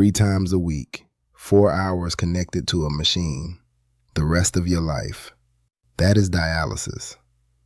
3 times a week, 4 hours connected to a machine, the rest of your life. That is dialysis.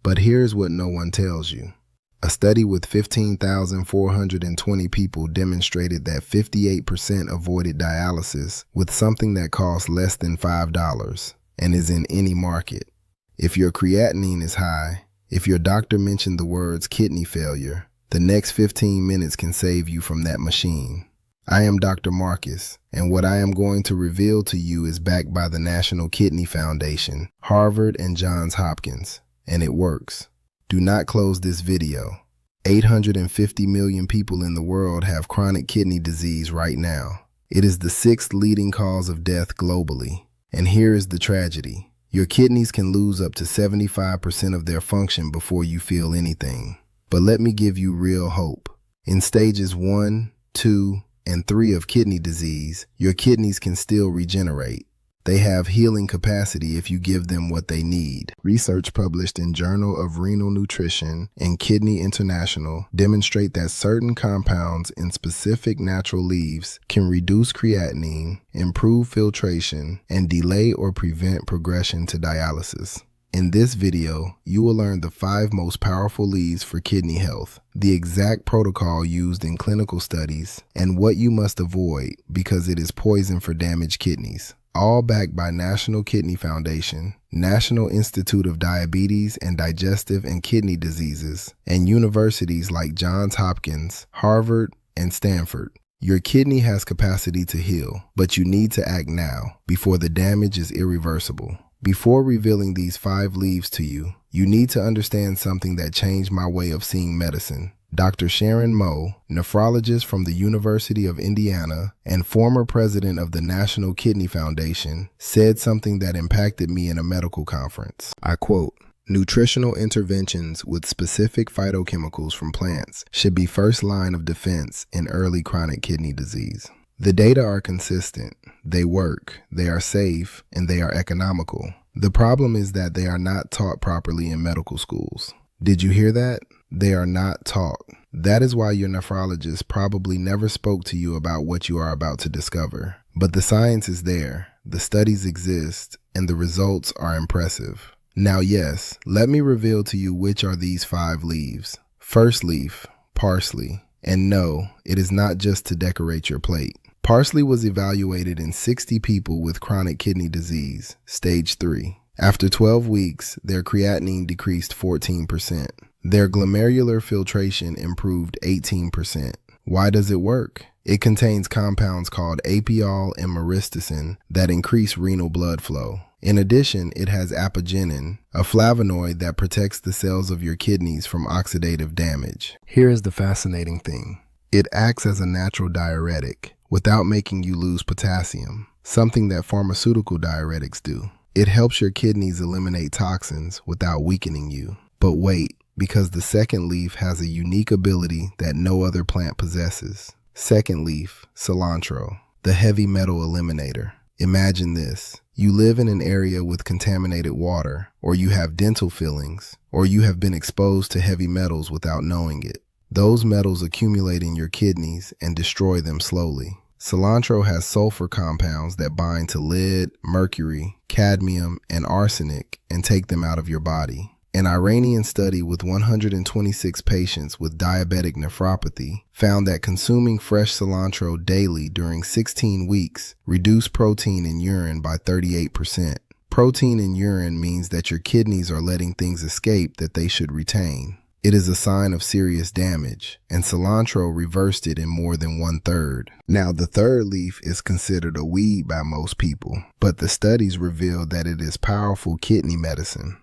But here's what no one tells you. A study with 15,420 people demonstrated that 58% avoided dialysis with something that costs less than $5 and is in any market. If your creatinine is high, if your doctor mentioned the words kidney failure, the next 15 minutes can save you from that machine. I am Dr. Marcus, and what I am going to reveal to you is backed by the National Kidney Foundation, Harvard, and Johns Hopkins, and it works. Do not close this video. 850 million people in the world have chronic kidney disease right now. It is the 6th leading cause of death globally. And here is the tragedy. Your kidneys can lose up to 75% of their function before you feel anything. But let me give you real hope. In stages 1, 2, and 3 of kidney disease, your kidneys can still regenerate. They have healing capacity if you give them what they need. Research published in Journal of Renal Nutrition and Kidney International demonstrate that certain compounds in specific natural leaves can reduce creatinine, improve filtration, and delay or prevent progression to dialysis. In this video, you will learn the 5 most powerful leaves for kidney health, the exact protocol used in clinical studies, and what you must avoid because it is poison for damaged kidneys. All backed by National Kidney Foundation, National Institute of Diabetes and Digestive and Kidney Diseases, and universities like Johns Hopkins, Harvard, and Stanford. Your kidney has capacity to heal, but you need to act now before the damage is irreversible. Before revealing these 5 leaves to you, you need to understand something that changed my way of seeing medicine. Dr. Sharon Moe, nephrologist from the University of Indiana and former president of the National Kidney Foundation, said something that impacted me in a medical conference. I quote, "Nutritional interventions with specific phytochemicals from plants should be first line of defense in early chronic kidney disease. The data are consistent, they work, they are safe, and they are economical. The problem is that they are not taught properly in medical schools." Did you hear that? They are not taught. That is why your nephrologist probably never spoke to you about what you are about to discover. But the science is there, the studies exist, and the results are impressive. Now yes, let me reveal to you which are these 5 leaves. First leaf, parsley. And no, it is not just to decorate your plate. Parsley was evaluated in 60 people with chronic kidney disease, stage 3. After 12 weeks, their creatinine decreased 14%. Their glomerular filtration improved 18%. Why does it work? It contains compounds called apiol and myristicin that increase renal blood flow. In addition, it has apigenin, a flavonoid that protects the cells of your kidneys from oxidative damage. Here is the fascinating thing. It acts as a natural diuretic without making you lose potassium, something that pharmaceutical diuretics do. It helps your kidneys eliminate toxins without weakening you. But wait, because the second leaf has a unique ability that no other plant possesses. Second leaf, cilantro, the heavy metal eliminator. Imagine this. You live in an area with contaminated water, or you have dental fillings, or you have been exposed to heavy metals without knowing it. Those metals accumulate in your kidneys and destroy them slowly. Cilantro has sulfur compounds that bind to lead, mercury, cadmium, and arsenic and take them out of your body. An Iranian study with 126 patients with diabetic nephropathy found that consuming fresh cilantro daily during 16 weeks reduced protein in urine by 38%. Protein in urine means that your kidneys are letting things escape that they should retain. It is a sign of serious damage, and cilantro reversed it in more than 1/3. Now, the third leaf is considered a weed by most people, but the studies revealed that it is powerful kidney medicine.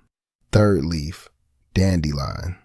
Third leaf, dandelion.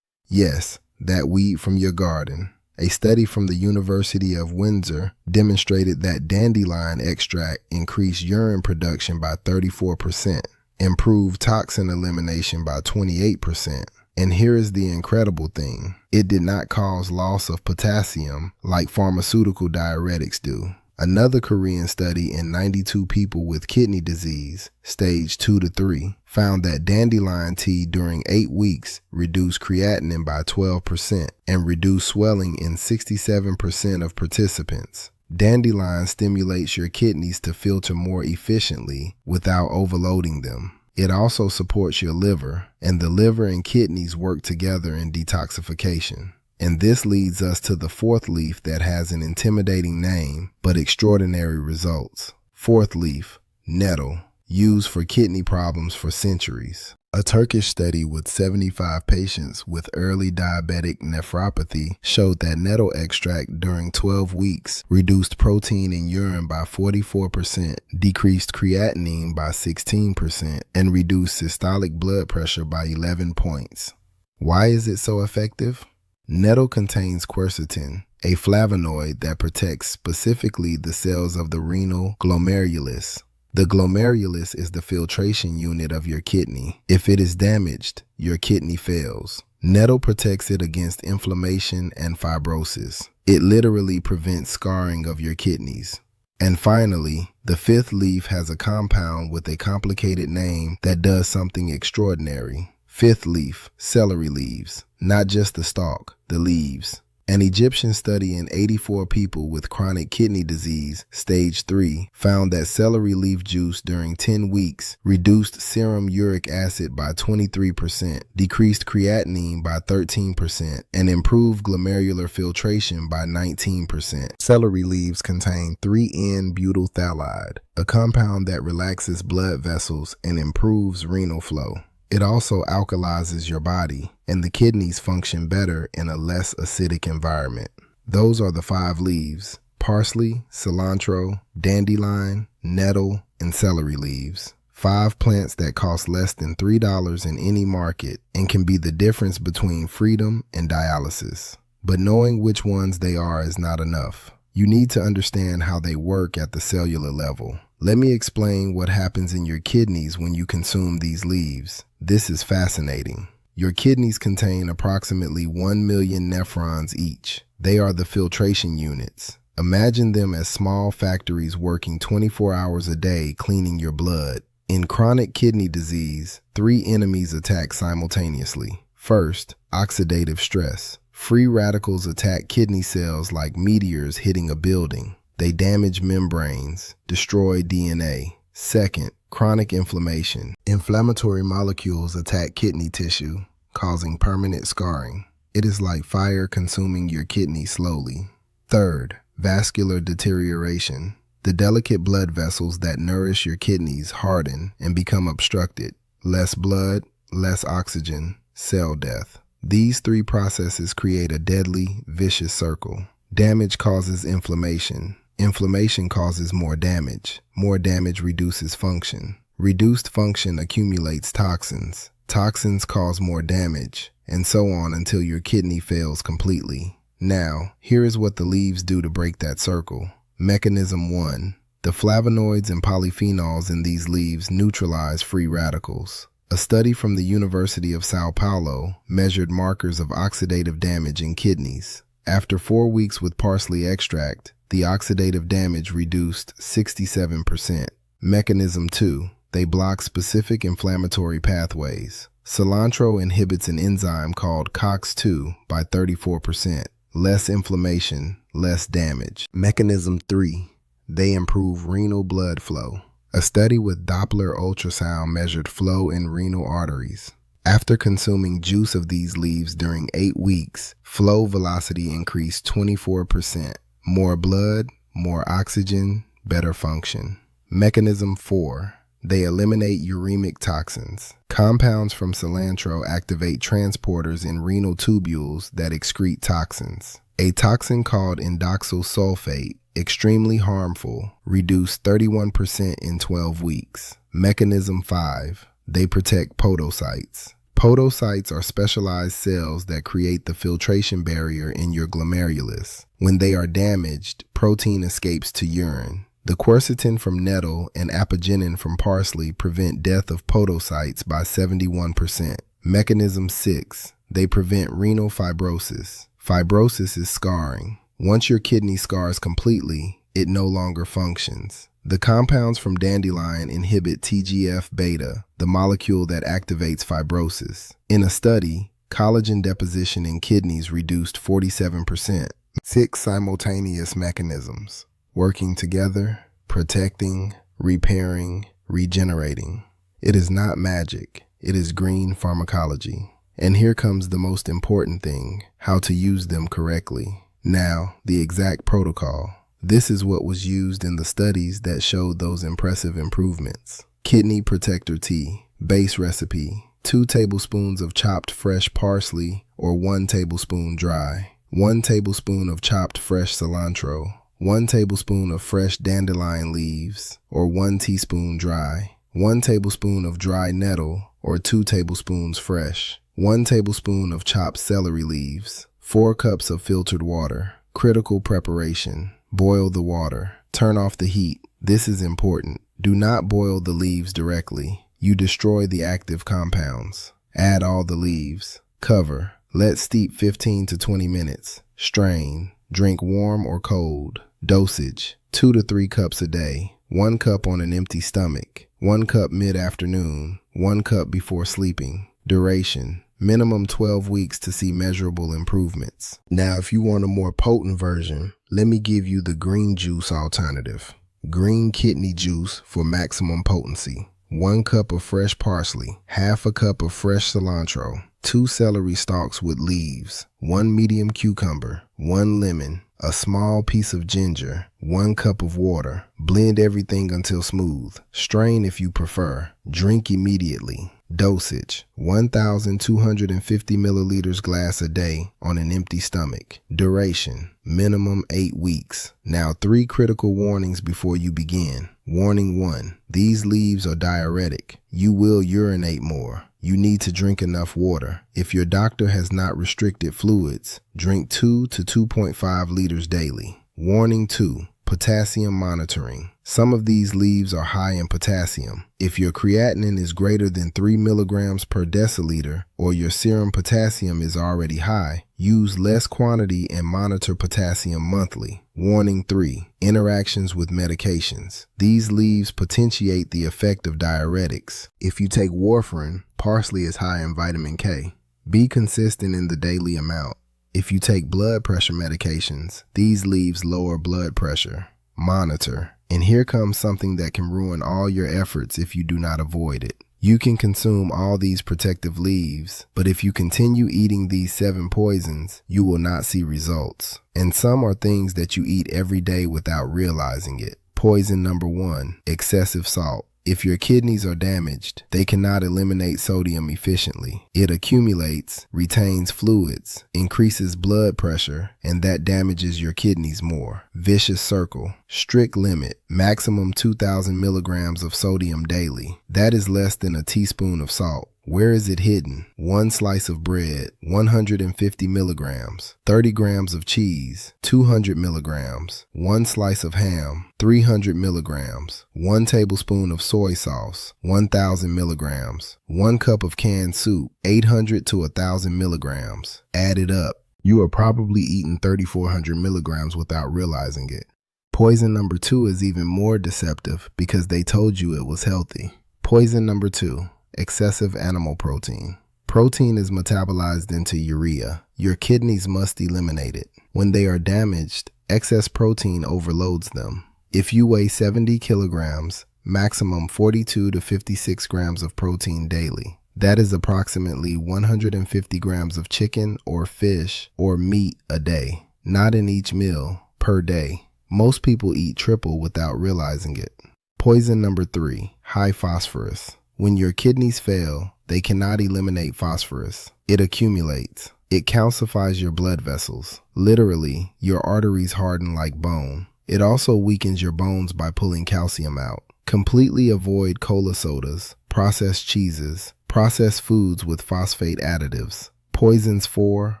Yes, that weed from your garden. A study from the University of Windsor demonstrated that dandelion extract increased urine production by 34%, improved toxin elimination by 28%. And here is the incredible thing. It did not cause loss of potassium like pharmaceutical diuretics do. Another Korean study in 92 people with kidney disease, stage 2 to 3, found that dandelion tea during 8 weeks reduced creatinine by 12% and reduced swelling in 67% of participants. Dandelion stimulates your kidneys to filter more efficiently without overloading them. It also supports your liver, and the liver and kidneys work together in detoxification. And this leads us to the fourth leaf that has an intimidating name, but extraordinary results. Fourth leaf, NETTLE, used for kidney problems for centuries. A Turkish study with 75 patients with early diabetic nephropathy showed that nettle extract during 12 weeks reduced protein in urine by 44%, decreased creatinine by 16%, and reduced systolic blood pressure by 11 points. Why is it so effective? Nettle contains quercetin, a flavonoid that protects specifically the cells of the renal glomerulus. The glomerulus is the filtration unit of your kidney. If it is damaged, your kidney fails. Nettle protects it against inflammation and fibrosis. It literally prevents scarring of your kidneys. And finally, the fifth leaf has a compound with a complicated name that does something extraordinary. Fifth leaf, celery leaves. Not just the stalk, the leaves. An Egyptian study in 84 people with chronic kidney disease, stage 3, found that celery leaf juice during 10 weeks reduced serum uric acid by 23%, decreased creatinine by 13%, and improved glomerular filtration by 19%. Celery leaves contain 3N-butyl phthalate, a compound that relaxes blood vessels and improves renal flow. It also alkalizes your body, and the kidneys function better in a less acidic environment. Those are the 5 leaves: parsley, cilantro, dandelion, nettle, and celery leaves. 5 plants that cost less than $3 in any market and can be the difference between freedom and dialysis. But knowing which ones they are is not enough. You need to understand how they work at the cellular level. Let me explain what happens in your kidneys when you consume these leaves. This is fascinating. Your kidneys contain approximately 1 million nephrons each. They are the filtration units. Imagine them as small factories working 24 hours a day cleaning your blood. In chronic kidney disease, 3 enemies attack simultaneously. First, oxidative stress. Free radicals attack kidney cells like meteors hitting a building. They damage membranes, destroy DNA. Second, chronic inflammation. Inflammatory molecules attack kidney tissue, causing permanent scarring. It is like fire consuming your kidney slowly. Third, vascular deterioration. The delicate blood vessels that nourish your kidneys harden and become obstructed. Less blood, less oxygen, cell death. These 3 processes create a deadly, vicious circle. Damage causes inflammation. Inflammation causes more damage. More damage reduces function. Reduced function accumulates toxins. Toxins cause more damage, and so on until your kidney fails completely. Now, here is what the leaves do to break that circle. Mechanism 1. The flavonoids and polyphenols in these leaves neutralize free radicals. A study from the University of Sao Paulo measured markers of oxidative damage in kidneys. After 4 weeks with parsley extract, the oxidative damage reduced 67%. Mechanism 2. They block specific inflammatory pathways. Cilantro inhibits an enzyme called COX-2 by 34%. Less inflammation, less damage. Mechanism 3. They improve renal blood flow. A study with Doppler ultrasound measured flow in renal arteries. After consuming juice of these leaves during 8 weeks, flow velocity increased 24%. More blood, more oxygen, better function. Mechanism 4. They eliminate uremic toxins. Compounds from cilantro activate transporters in renal tubules that excrete toxins. A toxin called indoxyl sulfate, extremely harmful, reduced 31% in 12 weeks. Mechanism 5. They protect podocytes. Podocytes are specialized cells that create the filtration barrier in your glomerulus. When they are damaged, protein escapes to urine. The quercetin from nettle and apigenin from parsley prevent death of podocytes by 71%. Mechanism 6. They prevent renal fibrosis. Fibrosis is scarring. Once your kidney scars completely, it no longer functions. The compounds from dandelion inhibit TGF-beta, the molecule that activates fibrosis. In a study, collagen deposition in kidneys reduced 47%. 6 simultaneous mechanisms. working together, protecting, repairing, regenerating. It is not magic, it is green pharmacology. And here comes the most important thing, how to use them correctly. Now, the exact protocol. This is what was used in the studies that showed those impressive improvements. Kidney Protector Tea, base recipe, 2 tablespoons of chopped fresh parsley or 1 tablespoon dry, 1 tablespoon of chopped fresh cilantro, 1 tablespoon of fresh dandelion leaves or 1 teaspoon dry, 1 tablespoon of dry nettle or 2 tablespoons fresh, 1 tablespoon of chopped celery leaves, 4 cups of filtered water. Critical preparation. Boil the water. Turn off the heat. This is important. Do not boil the leaves directly. You destroy the active compounds. Add all the leaves. Cover. Let steep 15 to 20 minutes. Strain. Drink warm or cold. Dosage. 2 to 3 cups a day. 1 cup on an empty stomach. 1 cup mid-afternoon. 1 cup before sleeping. Duration. Minimum 12 weeks to see measurable improvements. Now, if you want a more potent version, let me give you the green juice alternative. Green kidney juice for maximum potency. 1 cup of fresh parsley, half a cup of fresh cilantro, 2 celery stalks with leaves, 1 medium cucumber, 1 lemon, a small piece of ginger, 1 cup of water. Blend everything until smooth. Strain if you prefer. Drink immediately. Dosage, 1,250 milliliters glass a day on an empty stomach. Duration, minimum 8 weeks. Now 3 critical warnings before you begin. Warning 1, these leaves are diuretic. You will urinate more. You need to drink enough water. If your doctor has not restricted fluids, drink 2 to 2.5 liters daily. Warning 2, potassium monitoring. Some of these leaves are high in potassium. If your creatinine is greater than 3 milligrams per deciliter or your serum potassium is already high, use less quantity and monitor potassium monthly. Warning 3, interactions with medications. These leaves potentiate the effect of diuretics. If you take warfarin, parsley is high in vitamin K. Be consistent in the daily amount. If you take blood pressure medications, these leaves lower blood pressure. Monitor. And here comes something that can ruin all your efforts if you do not avoid it. You can consume all these protective leaves, but if you continue eating these 7 poisons, you will not see results. And some are things that you eat every day without realizing it. Poison number 1, excessive salt. If your kidneys are damaged, they cannot eliminate sodium efficiently. It accumulates, retains fluids, increases blood pressure, and that damages your kidneys more. Vicious circle. Strict limit, maximum 2,000 milligrams of sodium daily. That is less than a teaspoon of salt. Where is it hidden? 1 slice of bread, 150 milligrams, 30 grams of cheese, 200 milligrams, 1 slice of ham, 300 milligrams, 1 tablespoon of soy sauce, 1,000 milligrams, 1 cup of canned soup, 800 to 1,000 milligrams. Add it up. You are probably eating 3,400 milligrams without realizing it. Poison number 2 is even more deceptive because they told you it was healthy. Poison number 2. Excessive animal protein. Protein is metabolized into urea. Your kidneys must eliminate it. When they are damaged, excess protein overloads them. If you weigh 70 kilograms, maximum 42 to 56 grams of protein daily. That is approximately 150 grams of chicken or fish or meat a day. Not in each meal, per day. Most people eat triple without realizing it. Poison number 3, high phosphorus. When your kidneys fail, they cannot eliminate phosphorus. It accumulates. It calcifies your blood vessels. Literally, your arteries harden like bone. It also weakens your bones by pulling calcium out. Completely avoid cola sodas, processed cheeses, processed foods with phosphate additives. Poisons 4,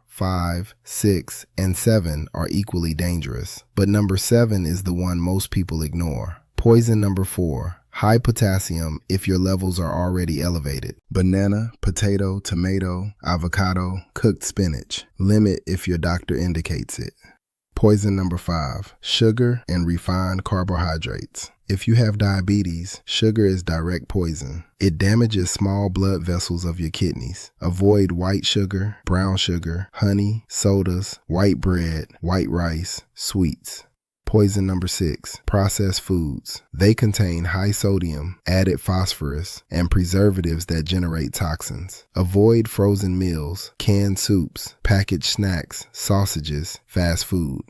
5, 6, and 7 are equally dangerous, but number 7 is the one most people ignore. Poison number 4. High potassium if your levels are already elevated. Banana, potato, tomato, avocado, cooked spinach. Limit if your doctor indicates it. Poison number 5. Sugar and refined carbohydrates. If you have diabetes, sugar is direct poison. It damages small blood vessels of your kidneys. Avoid white sugar, brown sugar, honey, sodas, white bread, white rice, sweets. Poison number 6, processed foods. They contain high sodium, added phosphorus, and preservatives that generate toxins. Avoid frozen meals, canned soups, packaged snacks, sausages, fast food.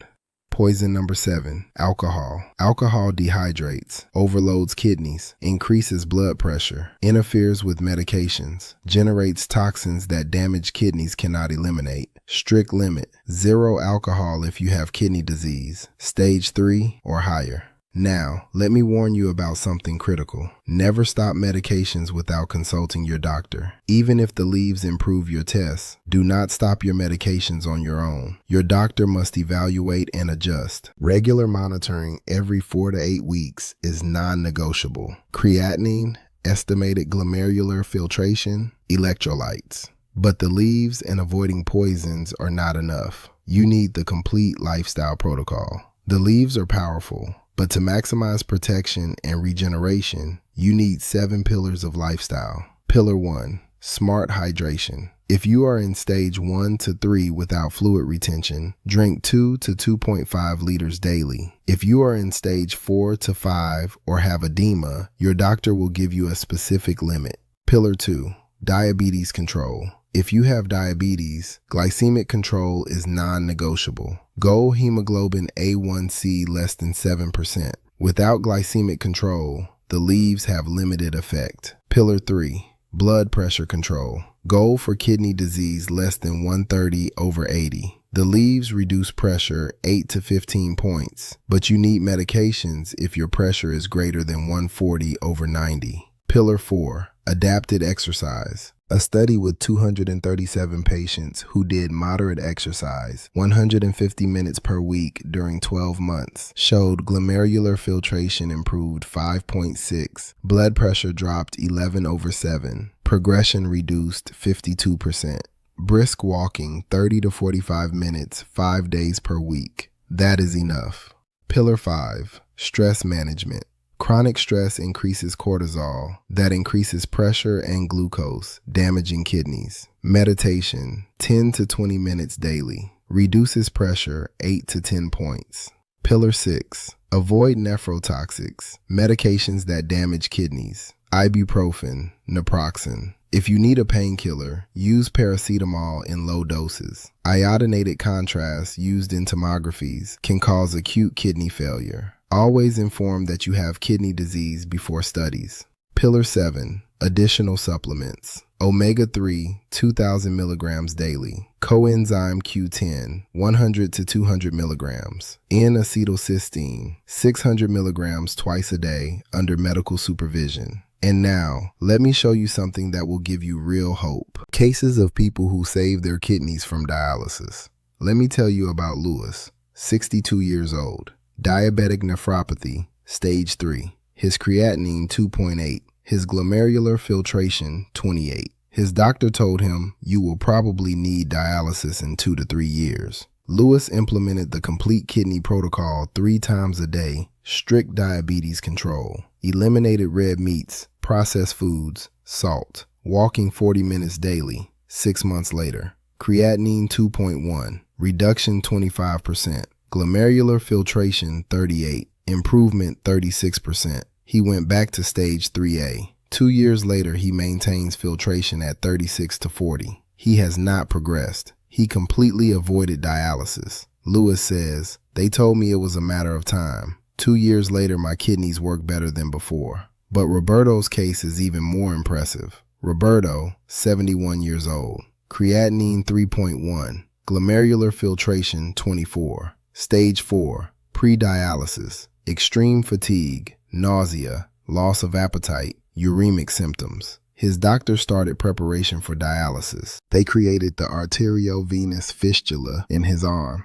Poison number 7, alcohol. Alcohol dehydrates, overloads kidneys, increases blood pressure, interferes with medications, generates toxins that damaged kidneys cannot eliminate. Strict limit, 0 alcohol if you have kidney disease, stage 3 or higher. Now, let me warn you about something critical. Never stop medications without consulting your doctor. Even if the leaves improve your tests, do not stop your medications on your own. Your doctor must evaluate and adjust. Regular monitoring every 4 to 8 weeks is non-negotiable. Creatinine, estimated glomerular filtration, electrolytes. But the leaves and avoiding poisons are not enough. You need the complete lifestyle protocol. The leaves are powerful, but to maximize protection and regeneration, you need 7 pillars of lifestyle. Pillar 1, smart hydration. If you are in stage 1 to 3 without fluid retention, drink 2 to 2.5 liters daily. If you are in stage 4 to 5 or have edema, your doctor will give you a specific limit. Pillar 2, diabetes control. If you have diabetes, glycemic control is non-negotiable. Goal hemoglobin A1C less than 7%. Without glycemic control, the leaves have limited effect. Pillar 3, blood pressure control. Goal for kidney disease less than 130/80. The leaves reduce pressure 8 to 15 points, but you need medications if your pressure is greater than 140/90. Pillar 4, adapted exercise. A study with 237 patients who did moderate exercise, 150 minutes per week during 12 months, showed glomerular filtration improved 5.6, blood pressure dropped 11/7, progression reduced 52%. Brisk walking 30 to 45 minutes 5 days per week. That is enough. Pillar 5, stress management. Chronic stress increases cortisol, that increases pressure and glucose, damaging kidneys. Meditation, 10 to 20 minutes daily, reduces pressure 8 to 10 points. Pillar 6, avoid nephrotoxics, medications that damage kidneys. Ibuprofen, naproxen. If you need a painkiller, use paracetamol in low doses. Iodinated contrast used in tomographies can cause acute kidney failure. Always inform that you have kidney disease before studies. Pillar 7, additional supplements. Omega-3, 2,000 milligrams daily. Coenzyme Q10, 100 to 200 milligrams. N-acetylcysteine, 600 milligrams twice a day under medical supervision. And now, let me show you something that will give you real hope. Cases of people who saved their kidneys from dialysis. Let me tell you about Louis, 62 years old. Diabetic nephropathy, stage 3. His creatinine 2.8. His glomerular filtration 28. His doctor told him, you will probably need dialysis in 2 to 3 years. Louis implemented the complete kidney protocol 3 times a day, strict diabetes control, eliminated red meats, processed foods, salt, walking 40 minutes daily, 6 months later. Creatinine 2.1, reduction 25%. Glomerular filtration 38, improvement 36%. He went back to stage 3A. 2 years later, he maintains filtration at 36 to 40. He has not progressed. He completely avoided dialysis. Louis says, they told me it was a matter of time. 2 years later, my kidneys work better than before. But Roberto's case is even more impressive. Roberto, 71 years old. Creatinine 3.1, glomerular filtration 24. Stage 4, pre-dialysis, extreme fatigue, nausea, loss of appetite, uremic symptoms. His doctor started preparation for dialysis. They created the arteriovenous fistula in his arm.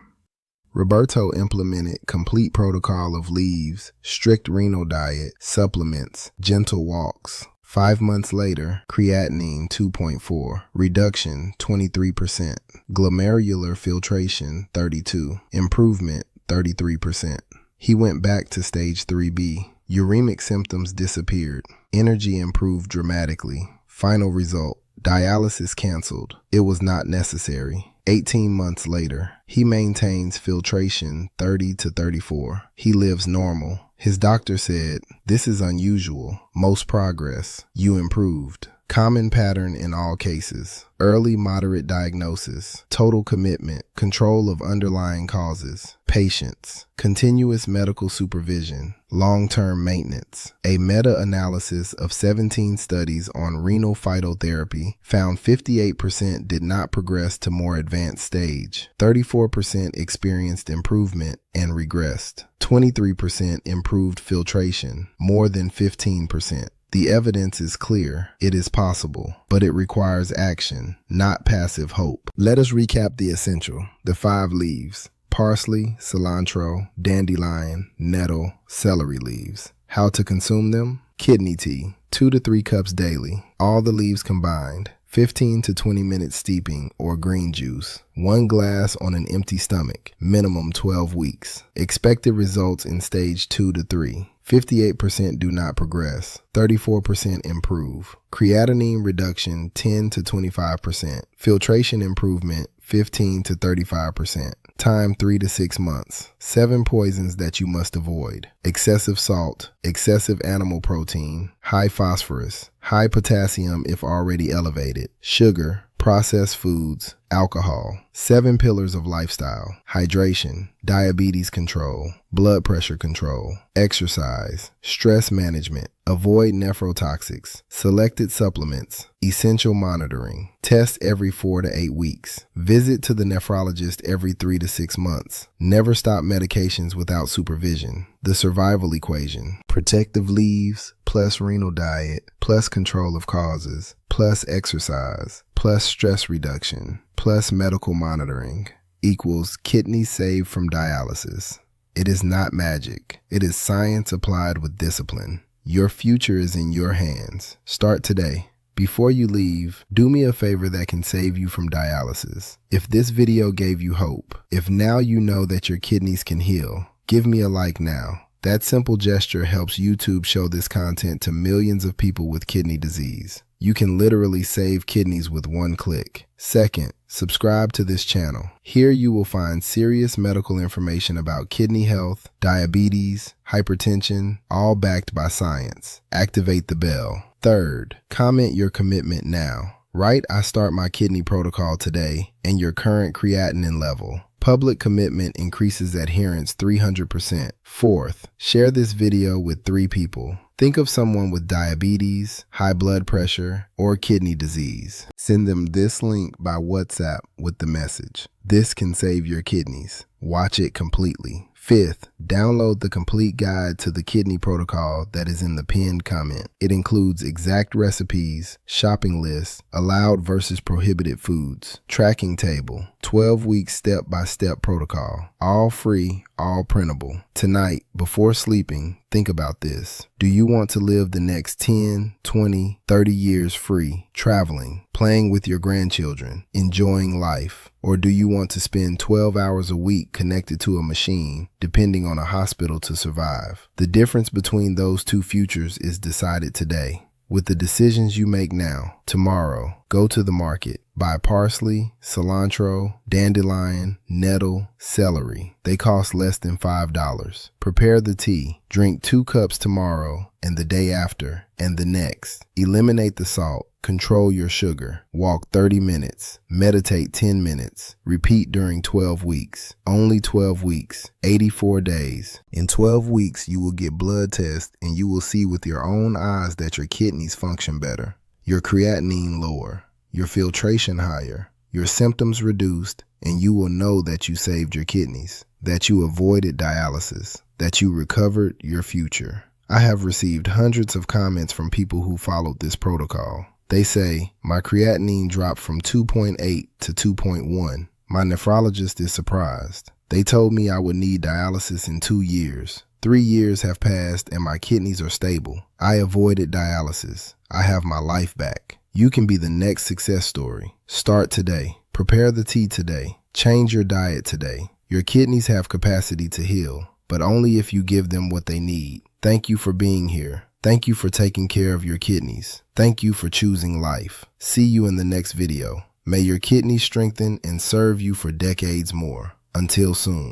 Roberto implemented complete protocol of leaves, strict renal diet, supplements, gentle walks. 5 months later, creatinine 2.4, reduction 23%, glomerular filtration 32, improvement 33%. He went back to stage 3B. Uremic symptoms disappeared. Energy improved dramatically. Final result, dialysis canceled. It was not necessary. 18 months later, he maintains filtration 30 to 34. He lives normal. His doctor said, "This is unusual. Most progress. You improved." Common pattern in all cases: early moderate diagnosis, total commitment, control of underlying causes, patience, continuous medical supervision, long-term maintenance. A meta-analysis of 17 studies on renal phytotherapy found 58% did not progress to more advanced stage, 34% experienced improvement and regressed, 23% improved filtration, more than 15%. The evidence is clear. It is possible, but it requires action, not passive hope. Let us recap the essential, the 5 leaves: parsley, cilantro, dandelion, nettle, celery leaves. How to consume them? Kidney tea, 2 to 3 cups daily. All the leaves combined. 15 to 20 minutes steeping or green juice. 1 glass on an empty stomach. Minimum 12 weeks. Expected results in stage 2 to 3. 58% do not progress. 34% improve. Creatinine reduction 10 to 25%. Filtration improvement 15 to 35%. Time 3 to 6 months. 7 poisons that you must avoid: excessive salt, excessive animal protein, high phosphorus, high potassium if already elevated, sugar, processed foods, alcohol. 7 pillars of lifestyle: hydration, diabetes control, blood pressure control, exercise, stress management, avoid nephrotoxics, selected supplements, essential monitoring. Test every 4 to 8 weeks. Visit to the nephrologist every 3 to 6 months. Never stop medications without supervision. The survival equation: protective leaves plus renal diet plus control of causes plus exercise plus stress reduction plus medical monitoring equals kidneys saved from dialysis. It is not magic. It is science applied with discipline. Your future is in your hands. Start today. Before you leave, do me a favor that can save you from dialysis. If this video gave you hope, if now you know that your kidneys can heal, give me a like now. That simple gesture helps YouTube show this content to millions of people with kidney disease. You can literally save kidneys with 1 click. Second, subscribe to this channel. Here you will find serious medical information about kidney health, diabetes, hypertension, all backed by science. Activate the bell. Third, comment your commitment now. Write "I start my kidney protocol today" and your current creatinine level. Public commitment increases adherence 300%. Fourth, share this video with 3 people. Think of someone with diabetes, high blood pressure, or kidney disease. Send them this link by WhatsApp with the message. This can save your kidneys. Watch it completely. Fifth, download the complete guide to the kidney protocol that is in the pinned comment. It includes exact recipes, shopping lists, allowed versus prohibited foods, tracking table, 12-week step-by-step protocol. All free, all printable. Tonight, before sleeping, think about this. Do you want to live the next 10, 20, 30 years free, traveling, playing with your grandchildren, enjoying life? Or do you want to spend 12 hours a week connected to a machine, depending on a hospital to survive? The difference between those 2 futures is decided today. With the decisions you make now, tomorrow, go to the market. Buy parsley, cilantro, dandelion, nettle, celery. They cost less than $5. Prepare the tea. Drink 2 cups tomorrow and the day after and the next. Eliminate the salt. Control your sugar. Walk 30 minutes. Meditate 10 minutes. Repeat during 12 weeks. Only 12 weeks. 84 days. In 12 weeks, you will get blood tests and you will see with your own eyes that your kidneys function better, your creatinine lower, your filtration higher, your symptoms reduced, and you will know that you saved your kidneys, that you avoided dialysis, that you recovered your future. I have received hundreds of comments from people who followed this protocol. They say, "My creatinine dropped from 2.8 to 2.1. My nephrologist is surprised. They told me I would need dialysis in 2 years. 3 years have passed and my kidneys are stable. I avoided dialysis. I have my life back." You can be the next success story. Start today. Prepare the tea today. Change your diet today. Your kidneys have capacity to heal, but only if you give them what they need. Thank you for being here. Thank you for taking care of your kidneys. Thank you for choosing life. See you in the next video. May your kidneys strengthen and serve you for decades more. Until soon.